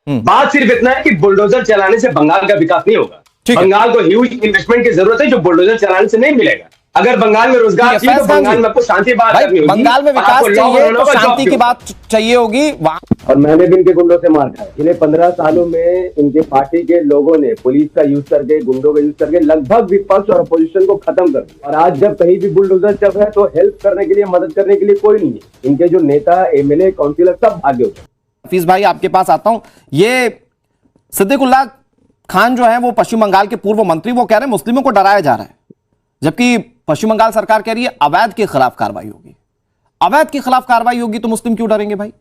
बात सिर्फ इतना है कि बुलडोजर चलाने से बंगाल का विकास नहीं होगा। बंगाल को ह्यूज इन्वेस्टमेंट की जरूरत है जो बुलडोजर चलाने से नहीं मिलेगा। अगर बंगाल में रोजगार चाहिए तो बंगाल में आपको शांति बात करनी होगी। बंगाल में विकास चाहिए तो शांति की बात चाहिए होगी। और मैंने भी इनके गुंडों से मार खाया। इन्हें 15 सालों में इनके पार्टी के लोगों ने पुलिस का यूज करके, गुंडों का यूज करके लगभग विपक्ष और अपोजिशन को खत्म कर दिया। और आज जब कहीं भी बुलडोजर चल रहा है तो हेल्प करने के लिए, मदद करने के लिए कोई नहीं है। इनके जो नेता, एमएलए, काउंसिलर सब भागे हुए। हफीज भाई आपके पास आता हूं। ये सिद्दीकुल्लाह खान जो है वो पश्चिम बंगाल के पूर्व मंत्री, वो कह रहे हैं मुस्लिमों को डराया जा रहा है, जबकि पश्चिम बंगाल सरकार कह रही है अवैध के खिलाफ कार्रवाई होगी। अवैध के खिलाफ कार्रवाई होगी तो मुस्लिम क्यों डरेंगे भाई?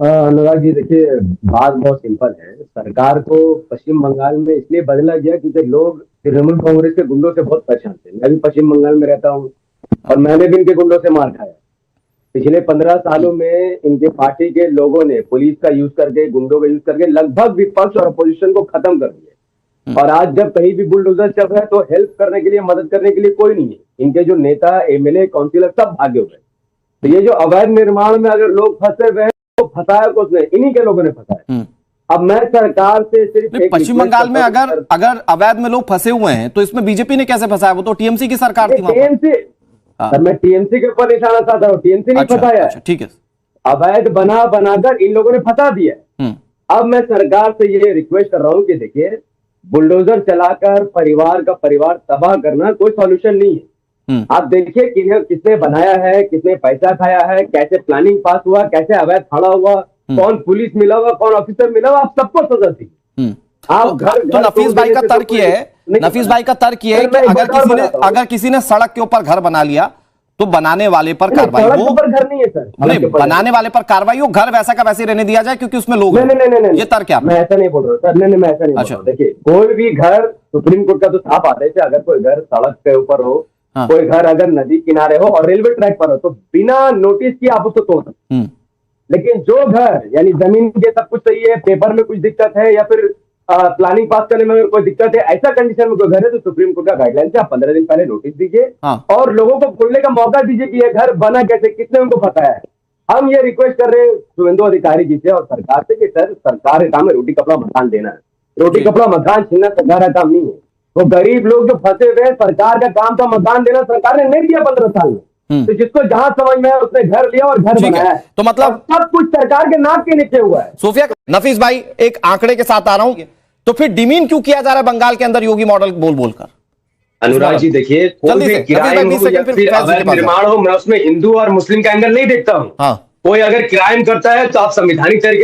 अनुराग जी देखिए, बात बहुत सिंपल है। सरकार को पश्चिम बंगाल में इसलिए बदला गया क्योंकि लोग तृणमूल कांग्रेस के गुंडों से बहुत परेशान थे। मैं भी पश्चिम बंगाल में रहता हूँ और मैंने भी इनके गुंडों से मार खाया। पिछले 15 सालों में इनके पार्टी के लोगों ने पुलिस का यूज करके, गुंडों का यूज करके लगभग विपक्ष और अपोजिशन को खत्म कर दिया। और आज जब कहीं भी बुलडोजर चल रहा है तो हेल्प करने के लिए, मदद करने के लिए कोई नहीं है। इनके जो नेता, एमएलए, काउंसिलर सब भागे हुए। तो ये जो अवैध निर्माण में अगर लोग फंसे हुए हैं तो फंसाया किसने? इन्हीं के लोगों ने फंसाया। अब मैं सरकार से सिर्फ पश्चिम बंगाल में अगर अवैध में लोग फंसे हुए हैं तो इसमें बीजेपी ने कैसे फंसाया? वो तो टीएमसी की सरकार थी। सर मैं टीएमसी के ऊपर निशाना साधा हूँ, टीएमसी नहीं फंसाया। अच्छा, ठीक है। अवैध बनाकर इन लोगों ने फंसा दिया। अब मैं सरकार से ये रिक्वेस्ट कर रहा हूँ कि देखिए, बुलडोजर चलाकर परिवार का परिवार तबाह करना कोई सॉल्यूशन नहीं है। आप देखिए किसने बनाया है, किसने पैसा खाया है, कैसे प्लानिंग पास हुआ, कैसे अवैध खड़ा हुआ, कौन पुलिस मिला हुआ, कौन ऑफिसर मिला हुआ, आप सबको सजा दी। आप तो नफीस भाई का तर्क ये है, नफीस भाई का तर्क ये है कि अगर किसी ने सड़क के ऊपर घर बना लिया तो बनाने वाले पर कार्रवाई हो। घर नहीं है सर, नहीं, बनाने वाले पर कार्रवाई हो, घर वैसा का वैसे रहने दिया जाए क्योंकि उसमें लोग नहीं, ये तर्क क्या? मैं ऐसा नहीं बोल रहा हूँ सर, नहीं मैं ऐसा नहीं बोल रहा हूँ। देखिए, कोई भी घर, सुप्रीम कोर्ट का तो साफ आदेश है, अगर कोई घर सड़क के ऊपर हो, कोई घर अगर नदी किनारे हो और रेलवे ट्रैक पर हो तो बिना नोटिस किए आप उसको तोड़ सकते। लेकिन जो घर यानी जमीन के सब कुछ सही है, पेपर में कुछ दिक्कत है या फिर प्लानिंग पास करने में कोई दिक्कत है, ऐसा कंडीशन में कोई घर है तो सुप्रीम कोर्ट का गाइडलाइन से आप 15 दिन पहले नोटिस दीजिए और लोगों को खोलने का मौका दीजिए कि ये घर बना कैसे, किसने उनको पता है। हम ये रिक्वेस्ट कर रहे हैं शुभेंदु अधिकारी जी से और सरकार से कि सर, सरकार का काम है रोटी कपड़ा मकान देना है। रोटी कपड़ा मकान छीनना सरकार का काम नहीं है। तो गरीब लोग जो फंसे हुए हैं, सरकार का काम था मकान देना, सरकार ने नहीं दिया 15 साल में। तो जिसको जहां समझ में है उसने घर लिया और घर बनाया है। तो मतलब सब कुछ सरकार के नाक के नीचे हुआ है। सूफिया नफीस भाई एक आंकड़े के साथ आ रहा हूं, तो फिर डिमीन क्यों किया जा रहा है बंगाल के अंदर योगी मॉडल बोल बोलकर? अनुराग जी देखिए, कोई भी क्राइम हो या फिर अवैध निर्माण हो, मैं उसमें हिंदू और मुस्लिम का एंगल नहीं देखता हूँ। कोई अगर क्राइम करता है तो आप संवैधानिक तरीके